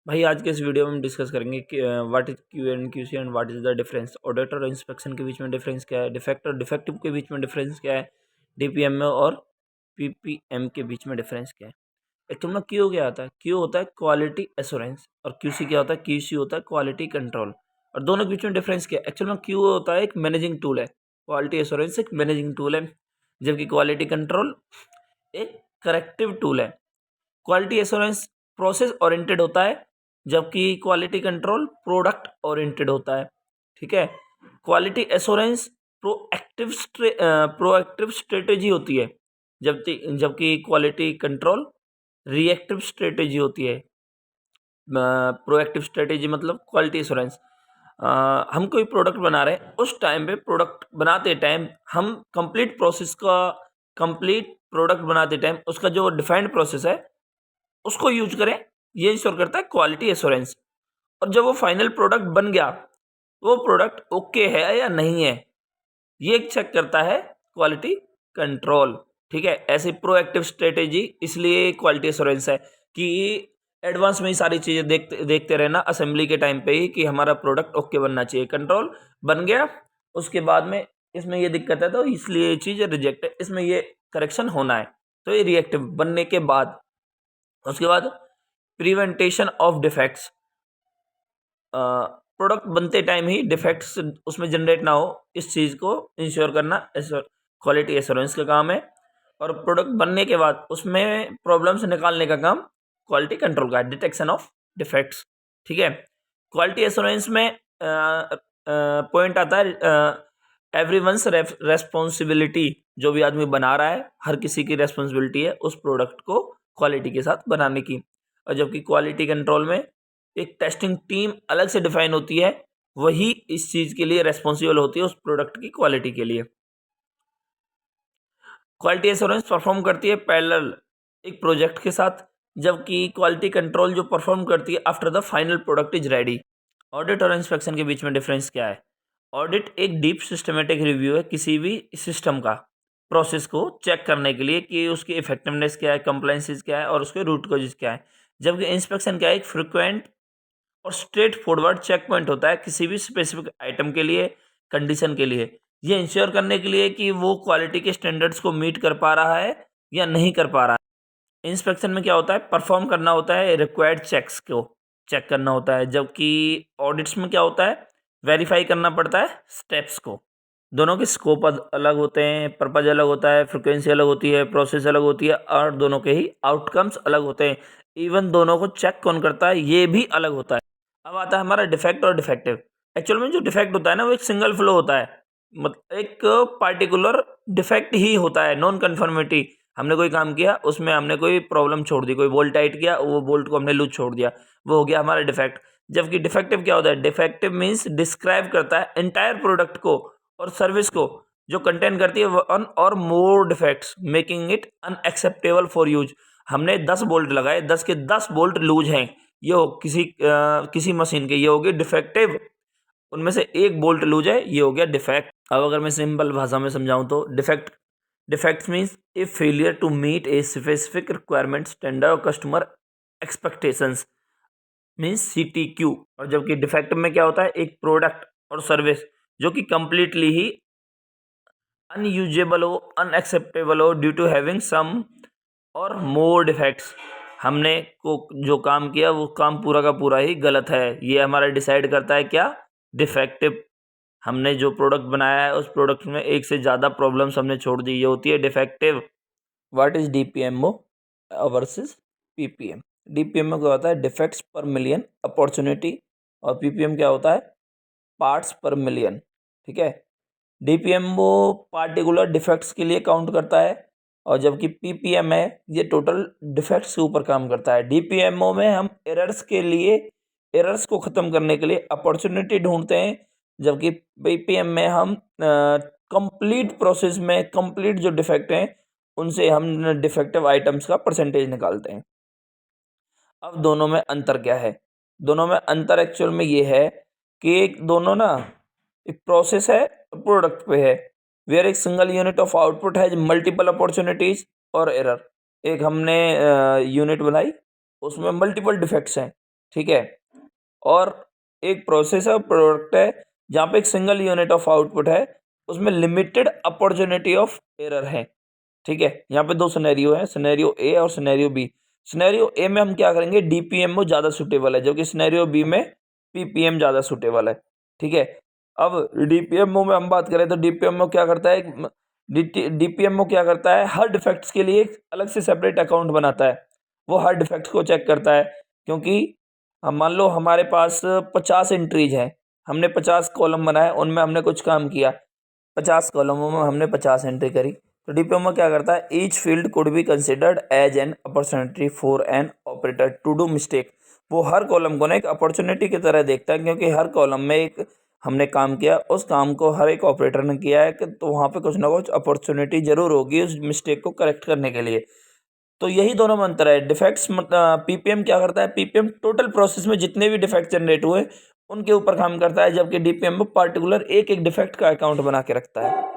भाई आज के इस वीडियो में हम डिस्कस करेंगे कि what is Q and QC and what is the difference. Audit और इंस्पेक्शन के बीच में डिफरेंस क्या है, डिफेक्ट और डिफेक्टिव के बीच में डिफरेंस क्या है, डीपीएम और पीपीएम के बीच में डिफरेंस क्या है। एक्चुअल में क्यू क्या होता है? क्यू होता है क्वालिटी एश्योरेंस और क्यूसी क्या होता है? क्यूसी होता है क्वालिटी कंट्रोल। और दोनों के बीच में डिफरेंस क्या है? एक्चुअल में क्यू होता है एक मैनेजिंग टूल है, क्वालिटी एश्योरेंस एक मैनेजिंग टूल है, जबकि क्वालिटी कंट्रोल एक करेक्टिव टूल है। क्वालिटी एश्योरेंस प्रोसेस ओरिएंटेड होता है, जबकि क्वालिटी कंट्रोल प्रोडक्ट ओरिएंटेड होता है। ठीक है, क्वालिटी एश्योरेंस प्रोएक्टिव स्ट्रेटेजी होती है, जबकि जबकि क्वालिटी कंट्रोल रिएक्टिव स्ट्रेटेजी होती है। प्रोएक्टिव स्ट्रेटेजी मतलब क्वालिटी एश्योरेंस, हम कोई प्रोडक्ट बना रहे हैं, उस टाइम पे प्रोडक्ट बनाते टाइम हम कंप्लीट प्रोसेस का कंप्लीट प्रोडक्ट बनाते टाइम उसका जो डिफाइंड प्रोसेस है उसको यूज करें, ये इंश्योर करता है क्वालिटी एश्योरेंस। और जब वो फाइनल प्रोडक्ट बन गया, वो प्रोडक्ट ओके है या नहीं है, ये चेक करता है क्वालिटी कंट्रोल। ठीक है, ऐसे प्रोएक्टिव स्ट्रेटेजी इसलिए क्वालिटी एश्योरेंस है कि एडवांस में ही सारी चीज़ें देखते देखते रहना असेंबली के टाइम पे ही कि हमारा प्रोडक्ट ओके बनना चाहिए। कंट्रोल बन गया, उसके बाद में इसमें ये दिक्कत है तो इसलिए ये चीज़ रिजेक्ट है, इसमें ये करेक्शन होना है, तो ये रिएक्टिव बनने के बाद। उसके बाद प्रिवेंटेशन ऑफ डिफेक्ट्स, प्रोडक्ट बनते टाइम ही डिफेक्ट्स उसमें जनरेट ना हो, इस चीज़ को इंश्योर करना क्वालिटी एश्योरेंस का काम है। और प्रोडक्ट बनने के बाद उसमें प्रॉब्लम्स निकालने का काम क्वालिटी कंट्रोल का है, डिटेक्शन ऑफ डिफेक्ट्स। ठीक है, क्वालिटी एश्योरेंस में पॉइंट आता है एवरीवन्स रेस्पॉन्सिबिलिटी, जो भी आदमी बना रहा है हर किसी की रेस्पॉन्सिबिलिटी है उस प्रोडक्ट को क्वालिटी के साथ बनाने की। और जबकि क्वालिटी कंट्रोल में एक टेस्टिंग टीम अलग से डिफाइन होती है, वही इस चीज़ के लिए रेस्पॉन्सिबल होती है उस प्रोडक्ट की क्वालिटी के लिए। क्वालिटी एश्योरेंस परफॉर्म करती है पैरेलल एक प्रोजेक्ट के साथ, जबकि क्वालिटी कंट्रोल जो परफॉर्म करती है after the final product is ready. Audit और इंस्पेक्शन के बीच में डिफरेंस क्या है? ऑडिट एक डीप सिस्टमेटिक रिव्यू है किसी भी सिस्टम का, प्रोसेस को चेक करने के लिए कि उसकी इफेक्टिवनेस क्या है, कंप्लायंसेस क्या है और उसके रूट कॉजेज क्या है। जबकि इंस्पेक्शन क्या है? एक फ्रिक्वेंट और स्ट्रेट फॉरवर्ड चेक पॉइंट होता है किसी भी स्पेसिफिक आइटम के लिए, कंडीशन के लिए, ये इंश्योर करने के लिए कि वो क्वालिटी के स्टैंडर्ड्स को मीट कर पा रहा है या नहीं कर पा रहा है। इंस्पेक्शन में क्या होता है? परफॉर्म करना होता है, रिक्वायर्ड चेक्स को चेक करना होता है। जबकि ऑडिट्स में क्या होता है? वेरीफाई करना पड़ता है स्टेप्स को। दोनों के स्कोप अलग होते हैं, पर्पज अलग होता है, फ्रिक्वेंसी अलग होती है, प्रोसेस अलग होती है और दोनों के ही आउटकम्स अलग होते हैं। इवन दोनों को चेक कौन करता है ये भी अलग होता है। अब आता है हमारा डिफेक्ट और डिफेक्टिव। एक्चुअल में जो डिफेक्ट होता है ना, वो एक सिंगल फ्लो होता है, मतलब एक पार्टिकुलर डिफेक्ट ही होता है, नॉन कन्फर्मिटी। हमने कोई काम किया, उसमें हमने कोई प्रॉब्लम छोड़ दी, कोई बोल्ट टाइट किया, वो बोल्ट को हमने लूज छोड़ दिया, वो हो गया हमारा डिफेक्ट। जबकि डिफेक्टिव क्या होता है? डिफेक्टिव मीन्स डिस्क्राइब करता है एंटायर प्रोडक्ट को और सर्विस को, जो कंटेन करती है वन और more defects making it unacceptable for use. हमने 10 बोल्ट लगाए, 10 के 10 बोल्ट लूज हैं, ये हो किसी मशीन के, ये हो गए डिफेक्टिव। उनमें से एक बोल्ट लूज है, ये हो गया डिफेक्ट। अब अगर मैं सिंपल भाषा में समझाऊं तो defect means a failure to meet a specific requirement standard और कस्टमर एक्सपेक्टेशंस मीन्स CTQ। और जबकि डिफेक्टिव में क्या होता है? एक प्रोडक्ट और सर्विस जो कि कंप्लीटली ही अनयूजेबल हो, अनएक्सेप्टेबल हो ड्यू टू हैविंग सम और मोर डिफेक्ट्स। हमने को जो काम किया वो काम पूरा का पूरा ही गलत है, ये हमारा डिसाइड करता है क्या? डिफेक्टिव। हमने जो प्रोडक्ट बनाया है उस प्रोडक्ट में एक से ज़्यादा प्रॉब्लम्स हमने छोड़ दी, ये होती है defective. What is DPMO versus PPM? DPM में क्या होता है? डिफेक्ट्स पर मिलियन अपॉर्चुनिटी, और PPM क्या होता है? पार्ट्स पर मिलियन। ठीक है, DPMO पार्टिकुलर डिफेक्ट्स के लिए काउंट करता है, और जबकि PPM है ये टोटल डिफेक्ट्स के ऊपर काम करता है। DPMO में हम एरर्स के लिए, एरर्स को ख़त्म करने के लिए अपॉर्चुनिटी ढूंढते हैं, जबकि PPM में हम कंप्लीट प्रोसेस में कंप्लीट जो डिफेक्ट हैं उनसे हम डिफेक्टिव आइटम्स का परसेंटेज निकालते हैं। अब दोनों में अंतर क्या है? दोनों में अंतर एक्चुअल में ये है कि एक दोनों ना, एक प्रोसेस है, प्रोडक्ट पे है, वेयर एक सिंगल यूनिट ऑफ आउटपुट है मल्टीपल अपॉर्चुनिटीज और एरर। एक हमने यूनिट बनाई, उसमें मल्टीपल डिफेक्ट्स हैं, ठीक है। और एक प्रोसेसर प्रोडक्ट है जहाँ पे एक सिंगल यूनिट ऑफ आउटपुट है, उसमें लिमिटेड अपॉर्चुनिटी ऑफ एरर है। ठीक है, यहाँ पे दो सिनेरियो है, सिनेरियो ए और सिनेरियो बी। सिनेरियो ए में हम क्या करेंगे, डीपीएमओ ज़्यादा सूटेबल है, जबकि सिनेरियो बी में पीपीएम ज़्यादा सूटेबल है। ठीक है, अब डीपीएमओ में हम बात करें तो डीपीएमओ क्या करता है, डीपीएमओ क्या करता है, हर डिफेक्ट्स के लिए एक अलग से सेपरेट अकाउंट बनाता है। वो हर डिफेक्ट को चेक करता है, क्योंकि हम मान लो हमारे पास 50 एंट्रीज हैं, हमने 50 कॉलम बनाए, उनमें हमने कुछ काम किया, 50 कॉलमों में हमने 50 एंट्री करी। तो डीपीएमओ क्या करता है, each field could be considered as an opportunity for an operator to do mistake. वो हर कॉलम को ना एक अपॉर्चुनिटी की तरह देखता है, क्योंकि हर कॉलम में एक हमने काम किया, उस काम को हर एक ऑपरेटर ने किया है, कि तो वहाँ पे कुछ ना कुछ अपॉर्चुनिटी जरूर होगी उस मिस्टेक को करेक्ट करने के लिए। तो यही दोनों में अंतर है। डिफेक्ट्स पीपीएम क्या करता है, पीपीएम टोटल प्रोसेस में जितने भी डिफेक्ट जनरेट हुए उनके ऊपर काम करता है, जबकि डीपीएम में पार्टिकुलर एक एक डिफेक्ट का अकाउंट बना के रखता है।